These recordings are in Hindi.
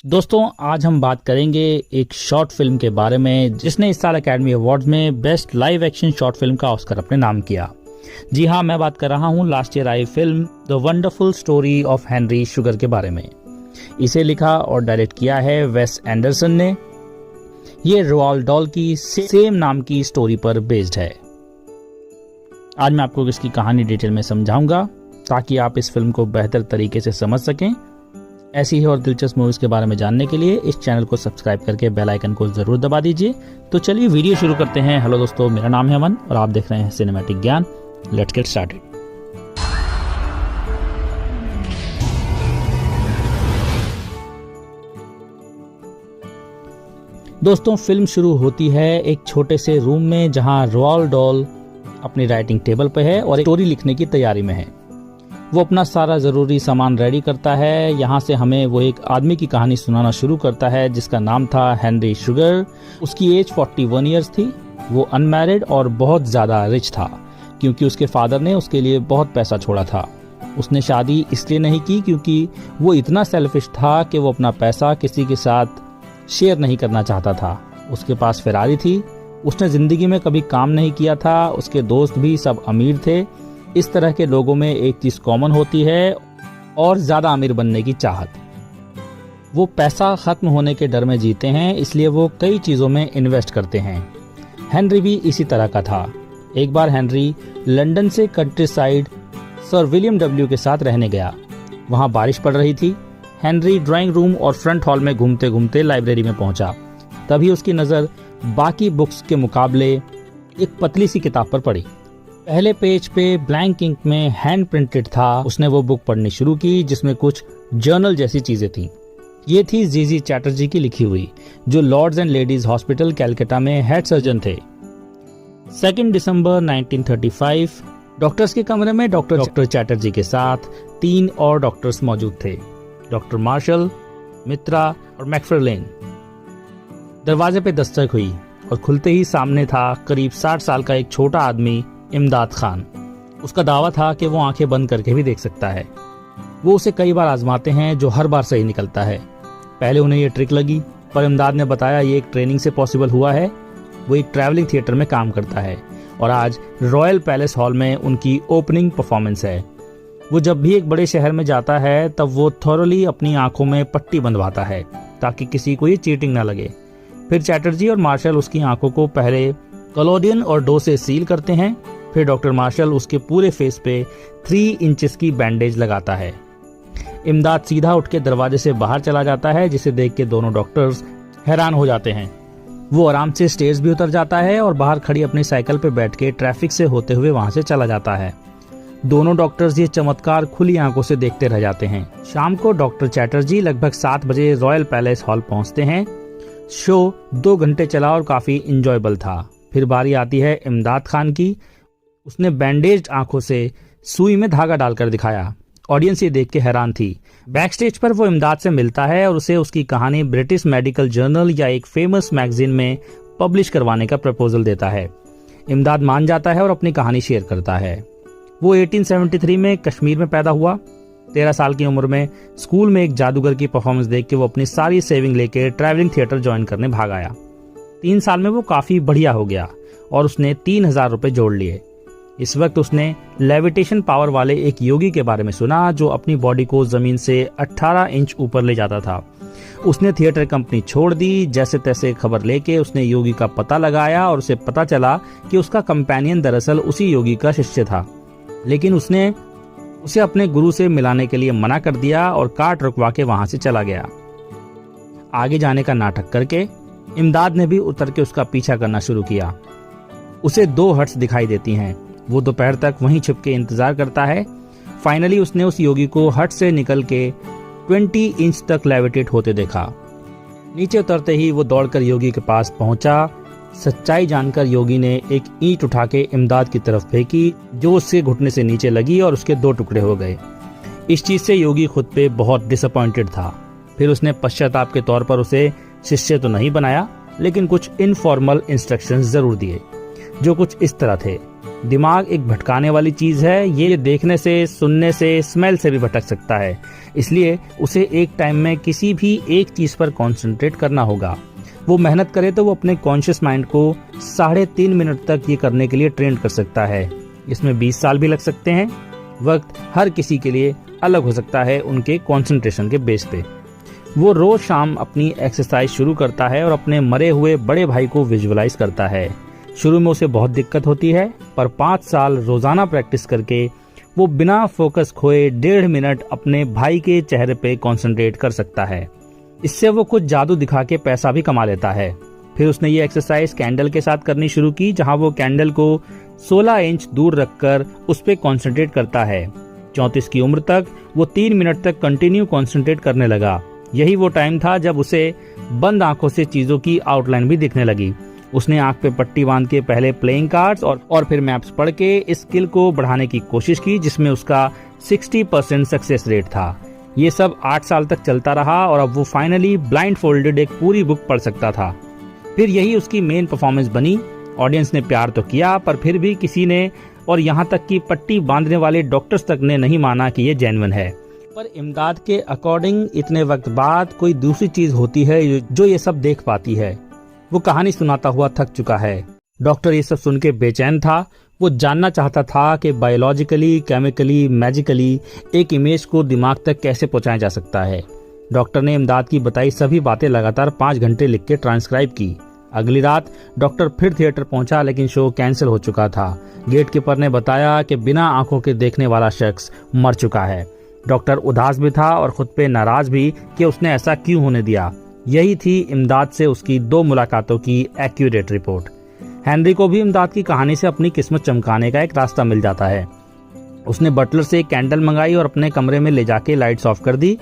दोस्तों आज हम बात करेंगे एक शॉर्ट फिल्म के बारे में जिसने इस साल एकेडमी अवार्ड्स में best live action short film का ऑस्कर अपने नाम किया। जी हाँ, मैं बात कर रहा हूँ last year I film the wonderful story of Henry sugar के बारे में। इसे लिखा और डायरेक्ट किया है वेस एंडरसन ने। ये रोआल्ड डॉल की सेम नाम की स्टोरी पर बेस्ड है। आज मैं आपको इसकी कहानी डिटेल में समझाऊंगा ताकि आप इस फिल्म को बेहतर तरीके से समझ सकें। ऐसी ही और दिलचस्प मूवीज के बारे में जानने के लिए इस चैनल को सब्सक्राइब करके बेल आइकन को जरूर दबा दीजिए। तो चलिए वीडियो शुरू करते हैं। हेलो दोस्तों, मेरा नाम है अमन और आप देख रहे हैं सिनेमैटिक ज्ञान। Let's get started. दोस्तों फिल्म शुरू होती है एक छोटे से रूम में जहां रोआल्ड डॉल अपनी राइटिंग टेबल पे है और एक स्टोरी लिखने की तैयारी में है। वो अपना सारा जरूरी सामान रेडी करता है। यहाँ से हमें वो एक आदमी की कहानी सुनाना शुरू करता है जिसका नाम था हेनरी शुगर। उसकी एज 41 ईयर्स थी। वो अनमैरिड और बहुत ज्यादा रिच था क्योंकि उसके फादर ने उसके लिए बहुत पैसा छोड़ा था। उसने शादी इसलिए नहीं की क्योंकि वो इतना सेल्फिश था कि वो अपना पैसा किसी के साथ शेयर नहीं करना चाहता था। उसके पास फेरारी थी। उसने जिंदगी में कभी काम नहीं किया था। उसके दोस्त भी सब अमीर थे। इस तरह के लोगों में एक चीज कॉमन होती है और ज्यादा अमीर बनने की चाहत। वो पैसा खत्म होने के डर में जीते हैं, इसलिए वो कई चीजों में इन्वेस्ट करते हैं। हेनरी भी इसी तरह का था। एक बार हेनरी लंदन से country side sir William W के साथ रहने गया। वहां बारिश पड़ रही थी। हेनरी ड्राइंग रूम और फ्रंट हॉल में घूमते घूमते लाइब्रेरी में पहुंचा। तभी उसकी नजर बाकी बुक्स के मुकाबले एक पतली सी किताब पर पड़ी। पहले पेज पे ब्लैंक इंक में हैंड प्रिंटेड था। उसने वो बुक पढ़नी शुरू की जिसमें कुछ जर्नल जैसी चीजें थी। ये थी जीजी चैटर्जी की लिखी हुई, जो lords and ladies hospital Calcutta में हेड सर्जन थे। 2 दिसंबर 1935 डॉक्टर्स के कमरे में डॉक्टर चैटर्जी के साथ 3 और डॉक्टर्स मौजूद थे, डॉक्टर मार्शल, मित्रा और मैकफार्लेन। दरवाजे पे दस्तक हुई और खुलते ही सामने था करीब 60 साल का एक छोटा आदमी, इमदाद खान। उसका दावा था कि वो आंखें बंद करके भी देख सकता है। वो उसे कई बार आजमाते हैं जो हर बार सही निकलता है। पहले उन्हें ये ट्रिक लगी, पर इमदाद ने बताया ये एक ट्रेनिंग से पॉसिबल हुआ है। वो एक ट्रैवलिंग थिएटर में काम करता है और आज रॉयल पैलेस हॉल में उनकी ओपनिंग परफॉर्मेंस है। वो जब भी एक बड़े शहर में जाता है तब वो थॉरली अपनी आंखों में पट्टी बंधवाता है ताकि किसी को ये चीटिंग ना लगे। फिर चैटर्जी और मार्शल उसकी आंखों को पहले कलोडियन और डो से सील करते हैं। फिर डॉक्टर मार्शल उसके पूरे फेस पे 3 इंचेस की बैंडेज लगाता है। इमदाद सीधा उठ के दरवाजे से बाहर चला जाता है, जिसे देख के दोनों डॉक्टर्स हैरान हो जाते हैं। वो आराम से स्टेज भी उतर जाता है और बाहर खड़ी अपनी साइकिल पे बैठ के ट्रैफिक से होते हुए वहां से चला जाता है। दोनों डॉक्टर्स ये चमत्कार खुली आंखों से देखते रह जाते हैं। शाम को डॉक्टर चैटर्जी लगभग 7 बजे रॉयल पैलेस हॉल पहुंचते हैं। शो 2 घंटे चला और काफी इंजॉयबल था। फिर बारी आती है इमदाद खान की। उसने बैंडेज आंखों से सुई में धागा डालकर दिखाया। ऑडियंस ये देख के हैरान थी। बैक स्टेज पर वो इमदाद से मिलता है और उसे उसकी कहानी ब्रिटिश मेडिकल जर्नल या एक फेमस मैगजीन में पब्लिश करवाने का प्रपोजल देता है। इमदाद मान जाता है और अपनी कहानी शेयर करता है। वो 1873 में कश्मीर में पैदा हुआ। 13 साल की उम्र में स्कूल में एक जादूगर की परफॉर्मेंस देख के वो अपनी सारी सेविंग लेके ट्रैवलिंग थिएटर ज्वाइन करने भाग आया। 3 साल में वो काफी बढ़िया हो गया और उसने 3000 रुपए जोड़ लिए। इस वक्त उसने लेविटेशन पावर वाले एक योगी के बारे में सुना जो अपनी बॉडी को जमीन से 18 इंच ऊपर ले जाता था। उसने थिएटर कंपनी छोड़ दी। जैसे तैसे खबर लेके उसने योगी का पता लगाया और उसे पता चला कि उसका कंपेनियन दरअसल उसी योगी का शिष्य था, लेकिन उसने उसे अपने गुरु से मिलाने के लिए मना कर दिया और कार्ट रुकवा के वहां से चला गया। आगे जाने का नाटक करके इमदाद ने भी उतर के उसका पीछा करना शुरू किया। उसे 2 हट्स दिखाई देती हैं। वो दोपहर तक वहीं छिप के इंतजार करता है। फाइनली उसने उस योगी को हट से निकल के 20 इंच तक लेविटेट होते देखा। नीचे उतरते ही वो दौड़कर योगी के पास पहुंचा। सच्चाई जानकर योगी ने एक ईंट उठा के इमदाद की तरफ फेंकी जो उसके घुटने से नीचे लगी और उसके 2 टुकड़े हो गए। इस चीज से योगी खुद पे बहुत डिसअपॉइंटेड था। फिर उसने पश्चाताप के तौर पर उसे शिष्य तो नहीं बनाया, लेकिन कुछ इनफॉर्मल इंस्ट्रक्शंस जरूर दिए। जो कुछ इस तरह थे। दिमाग एक भटकाने वाली चीज है, ये देखने से, सुनने से, स्मेल से भी भटक सकता है। इसलिए उसे एक टाइम में किसी भी एक चीज पर कंसंट्रेट करना होगा। वो मेहनत करे तो वो अपने कॉन्शियस माइंड को 3.5 मिनट तक ये करने के लिए ट्रेन कर सकता है। इसमें 20 साल भी लग सकते हैं। वक्त हर किसी के लिए अलग हो सकता है उनके कंसंट्रेशन के बेस पे। वो रोज शाम अपनी एक्सरसाइज शुरू करता है और अपने मरे हुए बड़े भाई को विजुअलाइज करता है। शुरू में उसे बहुत दिक्कत होती है, पर 5 साल रोजाना प्रैक्टिस करके वो बिना फोकस खोए 1.5 मिनट अपने भाई के चेहरे पे कंसंट्रेट कर सकता है। इससे वो कुछ जादू दिखा के पैसा भी कमा लेता है। फिर उसने ये एक्सरसाइज कैंडल के साथ करनी शुरू की, जहां वो कैंडल को 16 इंच दूर रखकर उस पे कंसंट्रेट करता है। 34 की उम्र तक वो 3 मिनट तक कंटिन्यू कंसंट्रेट करने लगा। यही वो टाइम था जब उसे बंद आंखों से चीजों की आउटलाइन भी दिखने लगी। उसने आंख पे पट्टी बांध के पहले प्लेइंग कार्ड्स और फिर मैप्स पढ़ के इस स्किल को बढ़ाने की कोशिश की, जिसमें उसका 60% सक्सेस रेट था। ये सब 8 साल तक चलता रहा और अब वो फाइनली ब्लाइंड फोल्डेड एक पूरी बुक पढ़ सकता था। फिर यही उसकी मेन परफॉर्मेंस बनी। ऑडियंस ने प्यार तो किया, पर फिर भी किसी ने, और यहाँ तक कि पट्टी बांधने वाले डॉक्टर्स तक ने नहीं माना कि ये जेन्युइन है। पर इमदाद के अकॉर्डिंग इतने वक्त बाद कोई दूसरी चीज होती है जो ये सब देख पाती है। वो कहानी सुनाता हुआ थक चुका है। डॉक्टर ये सब सुन के बेचैन था। वो जानना चाहता था कि बायोलॉजिकली, केमिकली, मैजिकली एक इमेज को दिमाग तक कैसे पहुंचाया जा सकता है। डॉक्टर ने इमदाद की बताई सभी बातें लगातार 5 घंटे लिख के ट्रांसक्राइब की। अगली रात डॉक्टर फिर थिएटर पहुंचा, लेकिन शो कैंसिल हो चुका था। गेट कीपर ने बताया कि बिना आंखों के देखने वाला शख्स मर चुका है। डॉक्टर उदास भी था और खुद पे नाराज भी कि उसने ऐसा क्यों होने दिया। यही थी इमदाद से उसकी 2 मुलाकातों की एक्यूरेट रिपोर्ट। हेनरी को भी इमदाद की कहानी से अपनी किस्मत चमकाने का एक रास्ता मिल जाता है। उसने बटलर से एक कैंडल मंगाई और अपने कमरे में ले जाके लाइट्स ऑफ कर दी।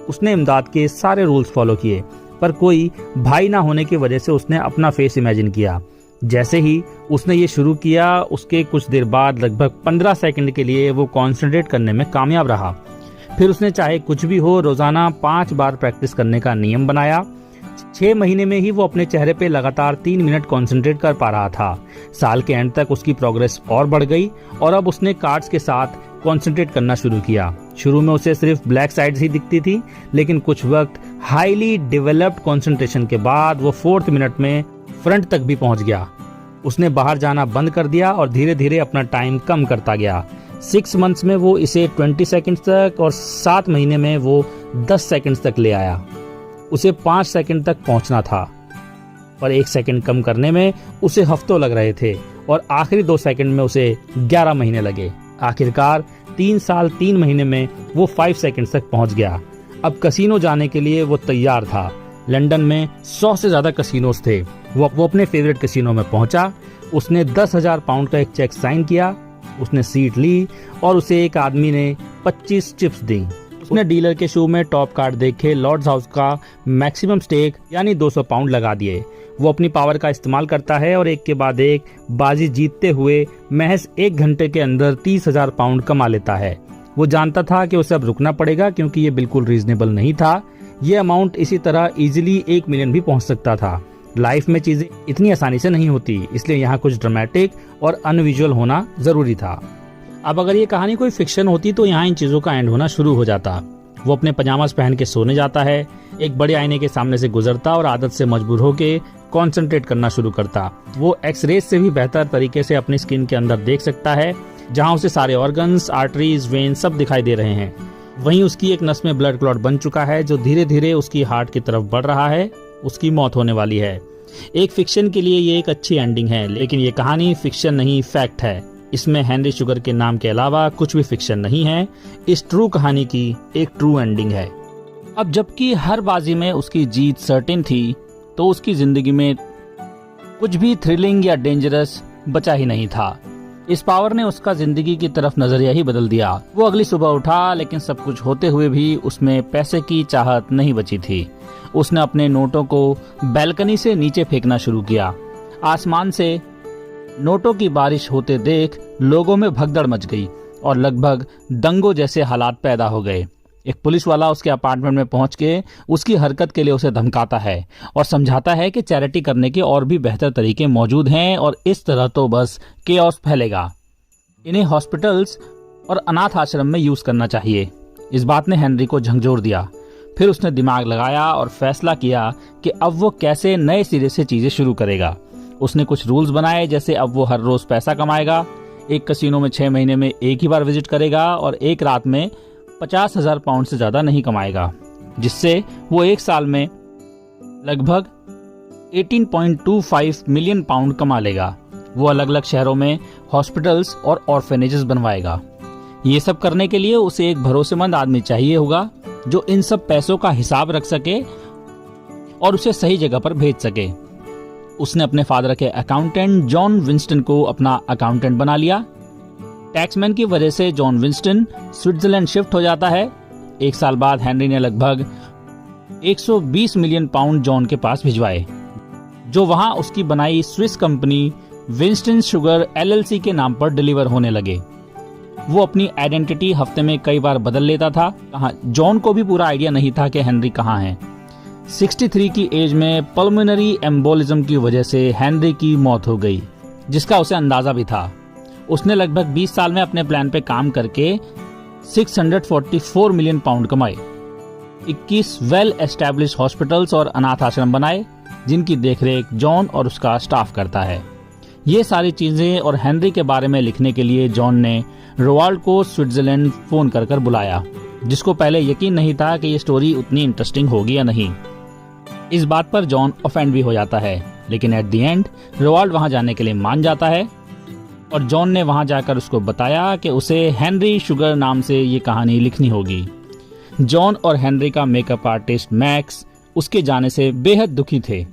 उसने इमदाद के सारे रूल्स फॉलो किए, पर कोई भाई ना होने की वजह से उसने अपना फेस इमेजिन किया। जैसे ही उसने ये शुरू किया, उसके कुछ देर बाद लगभग 15 सेकंड के लिए वो कॉन्सेंट्रेट करने में कामयाब रहा। फिर उसने चाहे कुछ भी हो रोजाना 5 बार प्रैक्टिस करने का नियम बनाया। 6 महीने में ही वो अपने चेहरे पे लगातार 3 मिनट कंसंट्रेट कर पा रहा था। साल के एंड तक उसकी प्रोग्रेस और बढ़ गई और अब उसने कार्ड्स के साथ कंसंट्रेट करना शुरू किया। शुरू में उसे सिर्फ ब्लैक साइड्स ही दिखती थी, लेकिन कुछ वक्त हाईली डेवलप्ड कंसंट्रेशन के बाद वो 4th मिनट में फ्रंट तक भी पहुंच गया। उसने बाहर जाना बंद कर दिया और धीरे धीरे अपना टाइम कम करता गया। 6 मंथ्स में वो इसे 20 सेकंड्स तक और 7 महीने में वो 10 सेकंड्स तक ले आया। उसे 5 सेकंड तक पहुंचना था, पर 1 सेकंड कम करने में उसे हफ्तों लग रहे थे और आखिरी 2 सेकंड में उसे 11 महीने लगे। आखिरकार 3 साल 3 महीने में वो 5 सेकंड तक पहुंच गया। अब कसीनो जाने के लिए वो तैयार था। लंदन में 100 से ज्यादा कसीनोज थे। वो अपने फेवरेट कसीनो में पहुंचा। उसने 10,000 पाउंड का एक चेक साइन किया। उसने सीट ली और उसे एक आदमी ने 25 चिप्स दी। उसने डीलर के शो में टॉप कार्ड देखे लॉर्ड्स हाउस का मैक्सिमम स्टेक यानी 200 पाउंड लगा दिए। वो अपनी पावर का इस्तेमाल करता है और एक के बाद एक बाजी जीतते हुए महज 1 घंटे के अंदर 30,000 पाउंड कमा लेता है। वो जानता था कि उसे अब रुकना पड़ेगा, क्योंकि ये बिल्कुल रीजनेबल नहीं था। ये अमाउंट इसी तरह इजीली 1 मिलियन भी पहुंच सकता था। लाइफ में चीजें इतनी आसानी से नहीं होती, इसलिए यहाँ कुछ ड्रामेटिक और अनविजुअल होना जरूरी था। अब अगर ये कहानी कोई फिक्शन होती तो यहाँ इन चीजों का एंड होना शुरू हो जाता। वो अपने पजामास पहन के सोने जाता है, एक बड़े आईने के सामने से गुजरता और आदत से मजबूर होके कंसंट्रेट करना शुरू करता। वो एक्सरे से भी बेहतर तरीके से अपनी स्किन के अंदर देख सकता है, जहाँ उसे सारे ऑर्गन्स, आर्टरीज, वेन सब दिखाई दे रहे हैं। वहीं उसकी एक नस में ब्लड क्लॉट बन चुका है, जो धीरे धीरे उसकी हार्ट की तरफ बढ़ रहा है। उसकी मौत होने वाली है। एक फिक्शन के लिए ये एक अच्छी एंडिंग है, लेकिन ये कहानी फिक्शन नहीं, फैक्ट है। इसमें हेनरी शुगर के नाम के अलावा कुछ भी फिक्शन नहीं है। इस ट्रू कहानी की एक ट्रू एंडिंग है। अब जबकि हर बाजी में उसकी जीत सर्टेन थी, तो उसकी जिंदगी में कुछ भी थ्रिलिंग या डेंजरस बचा ही नहीं था। इस पावर ने उसका जिंदगी की तरफ नजरिया ही बदल दिया। वो अगली सुबह उठा, लेकिन सब कुछ होते हुए भी उसमें पैसे की चाहत नहीं बची थी। उसने अपने नोटों को बैल्कनी से नीचे फेंकना शुरू किया। आसमान से नोटों की बारिश होते देख लोगों में भगदड़ मच गई और लगभग दंगों जैसे हालात पैदा हो गए। एक पुलिस वाला उसके अपार्टमेंट में पहुंच के उसकी हरकत के लिए उसे धमकाता है और समझाता है कि चैरिटी करने के और भी बेहतर तरीके मौजूद हैं और इस तरह तो बस केओस फैलेगा। इन्हें हॉस्पिटल्स और अनाथ आश्रम में यूज करना चाहिए। इस बात ने हेनरी को झंझोर दिया। फिर उसने दिमाग लगाया और फैसला किया कि अब वो कैसे नए सिरे से चीजें शुरू करेगा। उसने कुछ रूल्स बनाए, जैसे अब वो हर रोज पैसा कमाएगा, एक कसिनो में 6 महीने में एक ही बार विजिट करेगा और एक रात में 50,000 पाउंड से ज्यादा नहीं कमाएगा, जिससे वो एक साल में लगभग 18.25 मिलियन पाउंड कमा लेगा। वो अलग अलग शहरों में हॉस्पिटल्स और ऑर्फेनेजेस बनवाएगा। ये सब करने के लिए उसे एक भरोसेमंद आदमी चाहिए होगा जो इन सब पैसों का हिसाब रख सके और उसे सही जगह पर भेज सके। उसने अपने फादर के अकाउंटेंट जॉन विंस्टन को अपना अकाउंटेंट बना लिया। टैक्समैन की वजह से जॉन विंस्टन स्विट्जरलैंड शिफ्ट हो जाता है। एक साल बाद हेनरी ने लगभग 120 मिलियन पाउंड जॉन के पास भिजवाए, जो वहां उसकी बनाई Swiss company Winston sugar LLC के नाम पर डिलीवर होने लगे। वो अपनी आइडेंटिटी हफ्ते में कई बार बदल लेता था। जॉन को भी पूरा आइडिया नहीं था कि हेनरी कहाँ है। 63 की एज में पल्मोनरी एम्बोलिज्म की वजह से हेनरी की मौत हो गई, जिसका उसे अंदाजा भी था। उसने लगभग 20 साल में अपने प्लान पे काम करके 644 मिलियन पाउंड कमाए, 21 वेल एस्टैब्लिश हॉस्पिटल्स और अनाथ आश्रम बनाए, जिनकी देखरेख जॉन और उसका स्टाफ करता है। ये सारी चीजें और हेनरी के बारे में लिखने के लिए जॉन ने रोवाल्ड को स्विट्जरलैंड फोन कर बुलाया, जिसको पहले यकीन नहीं था कि ये स्टोरी उतनी इंटरेस्टिंग होगी या नहीं। इस बात पर जॉन ऑफेंड भी हो जाता है, लेकिन एट द एंड रोवाल्ड वहां जाने के लिए मान जाता है और जॉन ने वहां जाकर उसको बताया कि उसे हेनरी शुगर नाम से ये कहानी लिखनी होगी। जॉन और हेनरी का मेकअप आर्टिस्ट मैक्स उसके जाने से बेहद दुखी थे।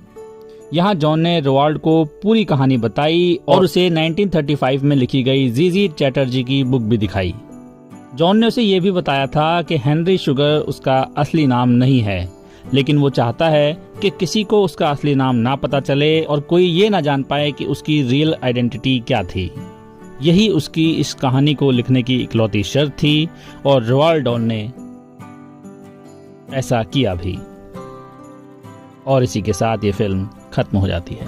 यहाँ जॉन ने रोवाल्ड को पूरी कहानी बताई और उसे 1935 में लिखी गई जीजी चैटर्जी की बुक भी दिखाई। जॉन ने उसे ये भी बताया था कि हेनरी शुगर उसका असली नाम नहीं है, लेकिन वो चाहता है कि किसी को उसका असली नाम ना पता चले और कोई ये ना जान पाए कि उसकी रियल आइडेंटिटी क्या थी। यही उसकी इस कहानी को लिखने की इकलौती शर्त थी और रोवाल्ड डॉल ने ऐसा किया भी। और इसी के साथ ये फिल्म खत्म हो जाती है।